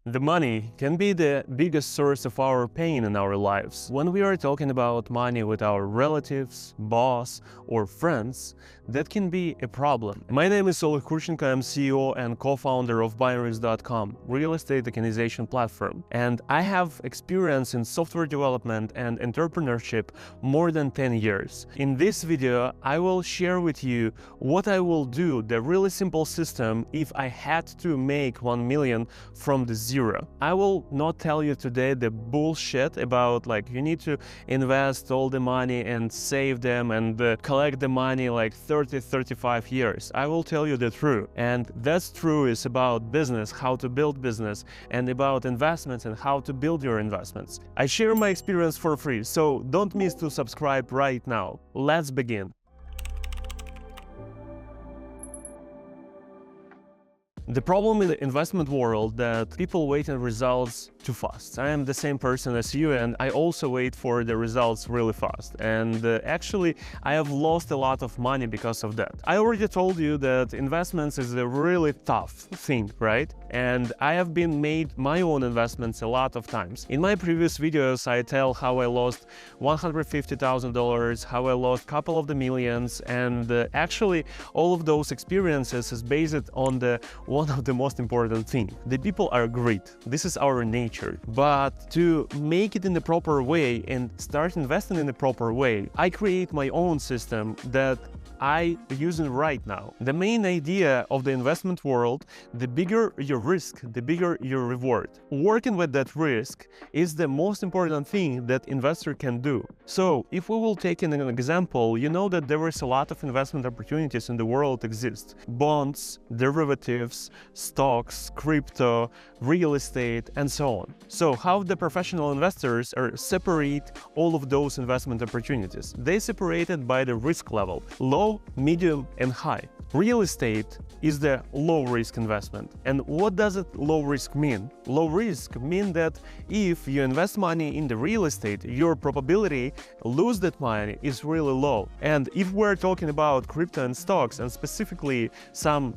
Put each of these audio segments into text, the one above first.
The money can be the biggest source of our pain in our lives. When we are talking about money with our relatives, boss, or friends, that can be a problem. My name is Oleg Kurchenko. I'm CEO and co-founder of binaries.com, real estate tokenization platform. And I have experience in software development and entrepreneurship more than 10 years. In this video, I will share with you what I will do, the really simple system if I had to make 1 million from the zero. I will not tell you today the bullshit about you need to invest all the money and save them and collect the money 30-35 years. I will tell you the truth, and that's true is about business, how to build business, and about investments and how to build your investments. I share my experience for free, so don't miss to subscribe right now. Let's begin. The problem in the investment world that people wait on results too fast. I am the same person as you, and I also wait for the results really fast. And actually, I have lost a lot of money because of that. I already told you that investments is a really tough thing, right? And I have been made my own investments a lot of times. In my previous videos, I tell how I lost $150,000, how I lost a couple of the millions, and actually all of those experiences is based on one of the most important things. The people are great. This is our nature. But to make it in the proper way and start investing in the proper way, I create my own system that I using right now. The main idea of the investment world, the bigger your risk, the bigger your reward. Working with that risk is the most important thing that investor can do. So if we will take an example, you know that there is a lot of investment opportunities in the world exist. Bonds, derivatives, stocks, crypto, real estate, and so on. So how the professional investors are separate all of those investment opportunities? They separated by the risk level, low, medium, and high. Real estate is the low risk investment. And what does it low risk mean? Low risk mean that if you invest money in the real estate, your probability lose that money is really low. And if we're talking about crypto and stocks, and specifically some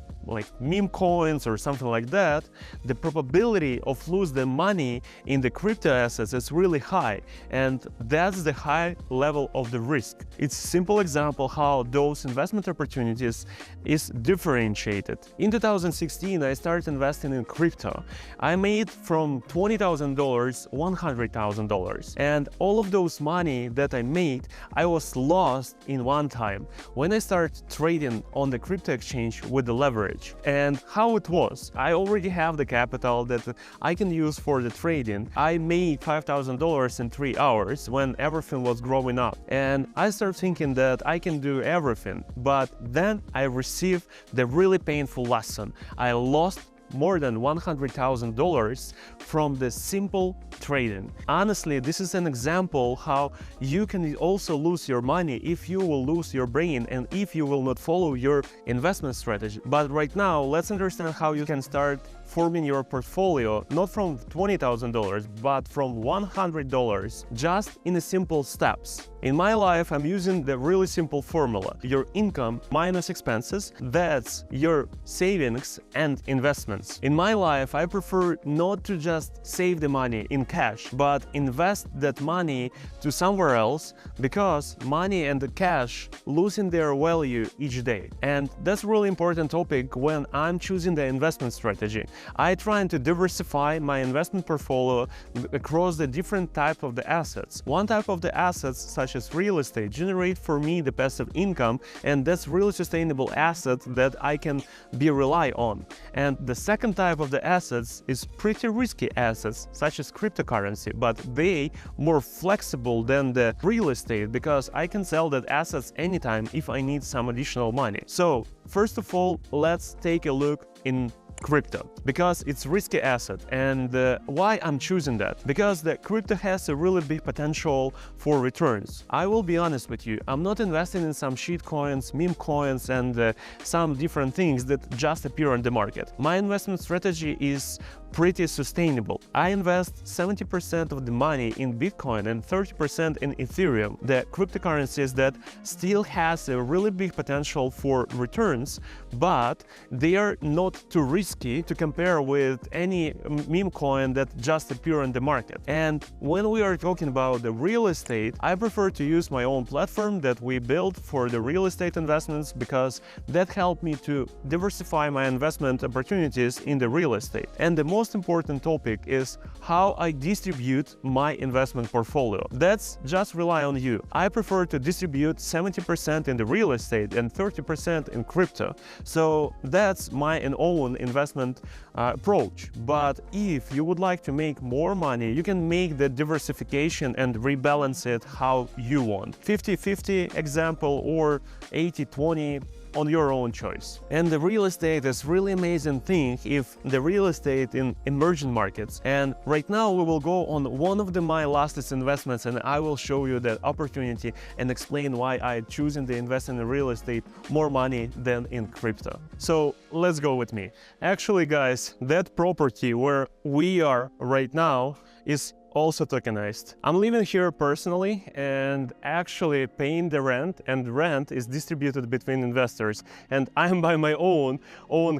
meme coins or something like that, the probability of lose the money in the crypto assets is really high, and that's the high level of the risk. It's a simple example how those investment opportunities is differentiated. In 2016, I started investing in crypto. I made from $20,000 $100,000, and all of those money that I made, I was lost in one time when I started trading on the crypto exchange with the leverage. And how it was, I already have the capital that I can use for the trading. I made $5,000 in 3 hours when everything was growing up, and I started thinking that I can do everything. But then I received the really painful lesson. I lost more than $100,000 from the simple trading. Honestly, this is an example how you can also lose your money if you will lose your brain and if you will not follow your investment strategy. But right now, let's understand how you can start forming your portfolio, not from $20,000, but from $100, just in a simple steps. In my life, I'm using the really simple formula. Your income minus expenses, that's your savings and investments. In my life, I prefer not to just save the money in cash, but invest that money to somewhere else, because money and the cash losing their value each day. And that's a really important topic when I'm choosing the investment strategy. I try to diversify my investment portfolio across the different type of the assets. One type of the assets, such as real estate, generate for me the passive income, and that's really sustainable asset that I can be rely on. And the second type of the assets is pretty risky assets, such as cryptocurrency, but they more flexible than the real estate because I can sell that assets anytime if I need some additional money. So first of all, let's take a look in crypto, because it's risky asset. And why I'm choosing that? Because the crypto has a really big potential for returns. I will be honest with you, I'm not investing in some shit coins, meme coins, and some different things that just appear on the market. My investment strategy is pretty sustainable. I invest 70% of the money in Bitcoin and 30% in Ethereum, the cryptocurrencies that still has a really big potential for returns, but they are not too risky to compare with any meme coin that just appear on the market. And when we are talking about the real estate, I prefer to use my own platform that we built for the real estate investments, because that helped me to diversify my investment opportunities in the real estate. And the most important topic is how I distribute my investment portfolio. That's just rely on you. I prefer to distribute 70% in the real estate and 30% in crypto. So that's my own investment approach. But if you would like to make more money, you can make the diversification and rebalance it how you want. 50-50 example or 80-20 on your own choice. And the real estate is really amazing thing if the real estate in emerging markets. And right now we will go on one of my latest investments, and I will show you that opportunity and explain why I choosing to invest in the real estate more money than in crypto. So let's go with me. Actually, guys, that property where we are right now is also tokenized. I'm living here personally and actually paying the rent, and rent is distributed between investors, and I'm by my own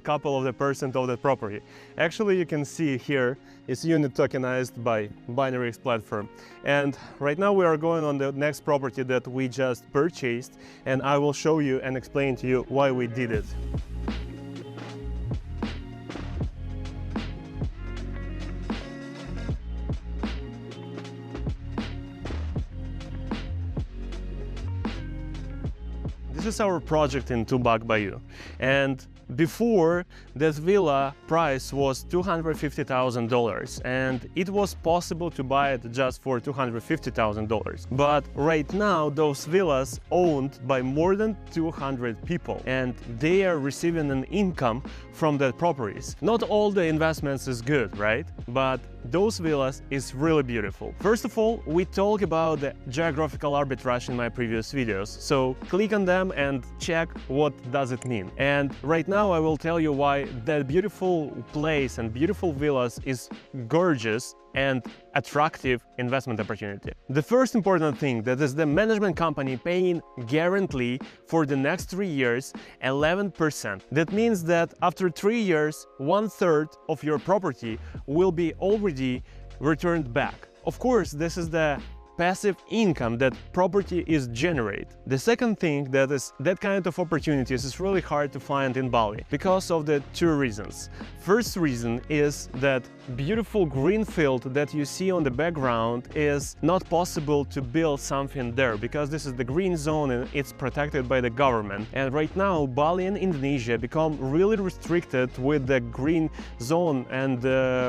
couple of the percent of the property. Actually, you can see here it's unit tokenized by Binaryx platform. And right now we are going on the next property that we just purchased, and I will show you and explain to you why we did it. This is our project in Tubac Bayou, and before, that villa price was $250,000, and it was possible to buy it just for $250,000. But right now, those villas owned by more than 200 people, and they are receiving an income from the properties. Not all the investments is good, right? But those villas is really beautiful. First of all, we talk about the geographical arbitrage in my previous videos, so click on them and check what does it mean. And right now I will tell you why that beautiful place and beautiful villas is gorgeous and attractive investment opportunity. The first important thing that is the management company paying guarantee for the next 3 years 11%. That means that after 3 years, 1/3 of your property will be already returned back. Of course, this is the passive income that property is generate. The second thing that is that kind of opportunities is really hard to find in Bali because of the two reasons. First reason is that beautiful green field that you see on the background is not possible to build something there because this is the green zone and it's protected by the government. And right now Bali and Indonesia become really restricted with the green zone and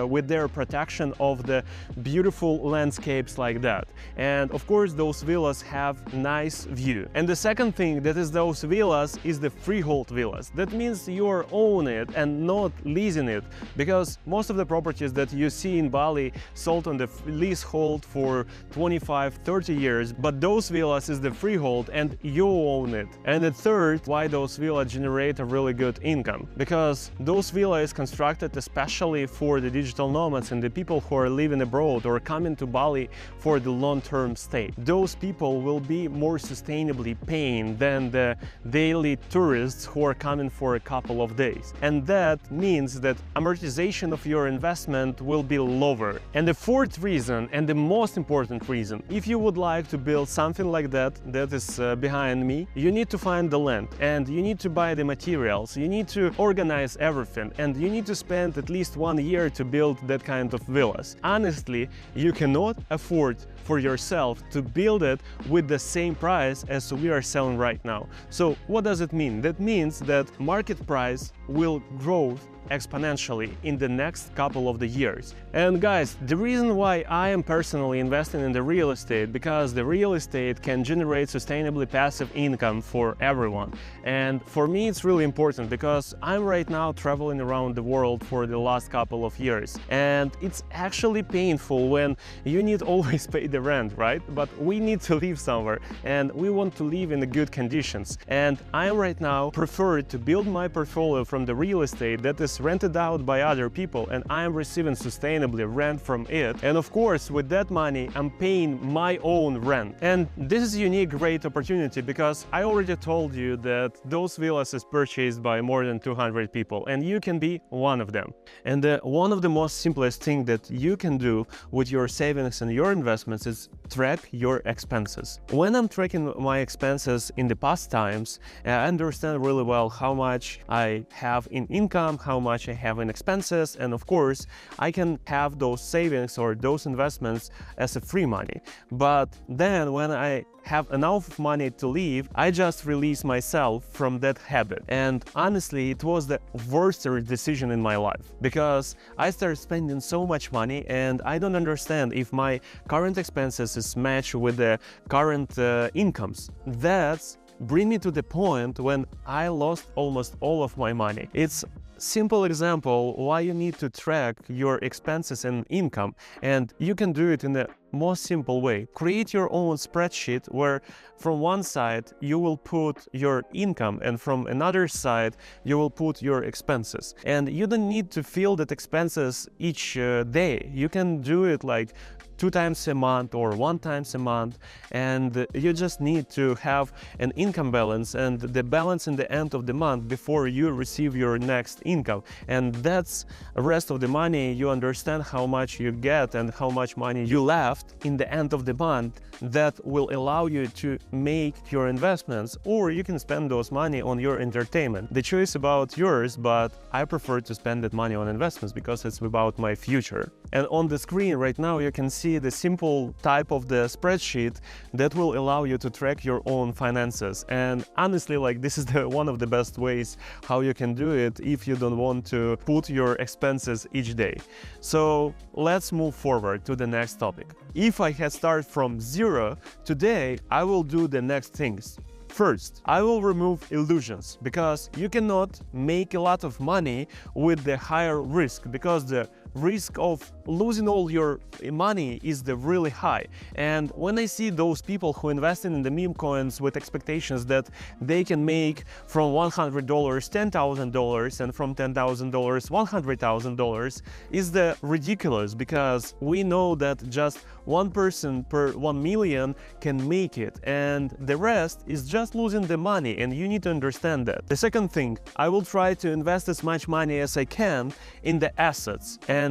with their protection of the beautiful landscapes like that. And of course those villas have nice view. And the second thing that is those villas is the freehold villas. That means you own it and not leasing it, because most of the properties that you see in Bali sold on the leasehold for 25-30 years, but those villas is the freehold and you own it. And the third, why those villas generate a really good income, because those villas is constructed especially for the digital nomads and the people who are living abroad or coming to Bali for the long-term stay. Those people will be more sustainably paying than the daily tourists who are coming for a couple of days. And that means that amortization of your investment will be lower. And the fourth reason, and the most important reason, if you would like to build something like that is behind me, you need to find the land and you need to buy the materials, you need to organize everything, and you need to spend at least 1 year to build that kind of villas. Honestly, you cannot afford for yourself to build it with the same price as we are selling right now. So what does it mean? That means that market price will grow exponentially in the next couple of the years. And guys, the reason why I am personally investing in the real estate, because the real estate can generate sustainably passive income for everyone. And for me it's really important because I'm right now traveling around the world for the last couple of years, and it's actually painful when you need always pay the rent, right? But we need to live somewhere and we want to live in the good conditions. And I right now prefer to build my portfolio from the real estate that is is rented out by other people and I am receiving sustainably rent from it. And of course, with that money, I'm paying my own rent. And this is a unique, great opportunity because I already told you that those villas is purchased by more than 200 people and you can be one of them. And one of the most simplest thing that you can do with your savings and your investments is track your expenses. When I'm tracking my expenses in the past times, I understand really well how much I have in income, how much I have in expenses, and of course, I can have those savings or those investments as a free money. But then when I have enough money to live, I just release myself from that habit. And honestly, it was the worst decision in my life because I started spending so much money and I don't understand if my current expenses is matched with the current incomes. That's bring me to the point when I lost almost all of my money. It's simple example why you need to track your expenses and income, and you can do it in the most simple way. Create your own spreadsheet where from one side you will put your income and from another side you will put your expenses. And you don't need to fill that expenses each day. You can do it like 2 times a month or 1 time a month, and you just need to have an income balance and the balance in the end of the month before you receive your next income. And that's the rest of the money. You understand how much you get and how much money you left in the end of the month. That will allow you to make your investments, or you can spend those money on your entertainment. The choice about yours, but I prefer to spend that money on investments because it's about my future. And on the screen right now you can see the simple type of the spreadsheet that will allow you to track your own finances. And honestly, like, this is one of the best ways how you can do it if you don't want to put your expenses each day. So let's move forward to the next topic. If I had started from zero, today I will do the next things. First, I will remove illusions because you cannot make a lot of money with the higher risk because the risk of losing all your money is really high. And when I see those people who invest in the meme coins with expectations that they can make from $100 $10,000 and from $10,000 $100,000 is ridiculous, because we know that just one person per 1 million can make it and the rest is just losing the money, and you need to understand that. The second thing, I will try to invest as much money as I can in the assets and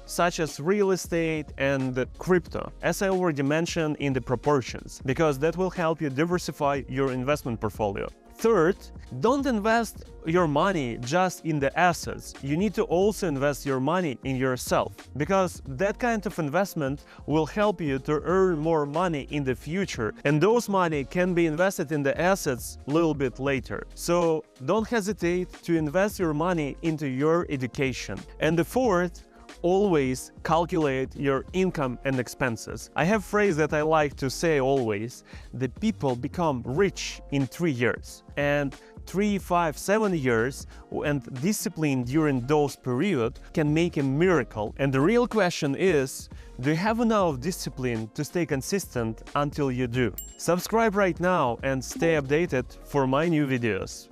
such as real estate and crypto, as I already mentioned, in the proportions, because that will help you diversify your investment portfolio. Third, don't invest your money just in the assets. You need to also invest your money in yourself, because that kind of investment will help you to earn more money in the future, and those money can be invested in the assets a little bit later. So don't hesitate to invest your money into your education. And the fourth, always calculate your income and expenses. I have a phrase that I like to say always: the people become rich in 3 years, and 3, 5, 7 years and discipline during those periods can make a miracle. And the real question is, do you have enough discipline to stay consistent until you do? Subscribe right now and stay updated for my new videos.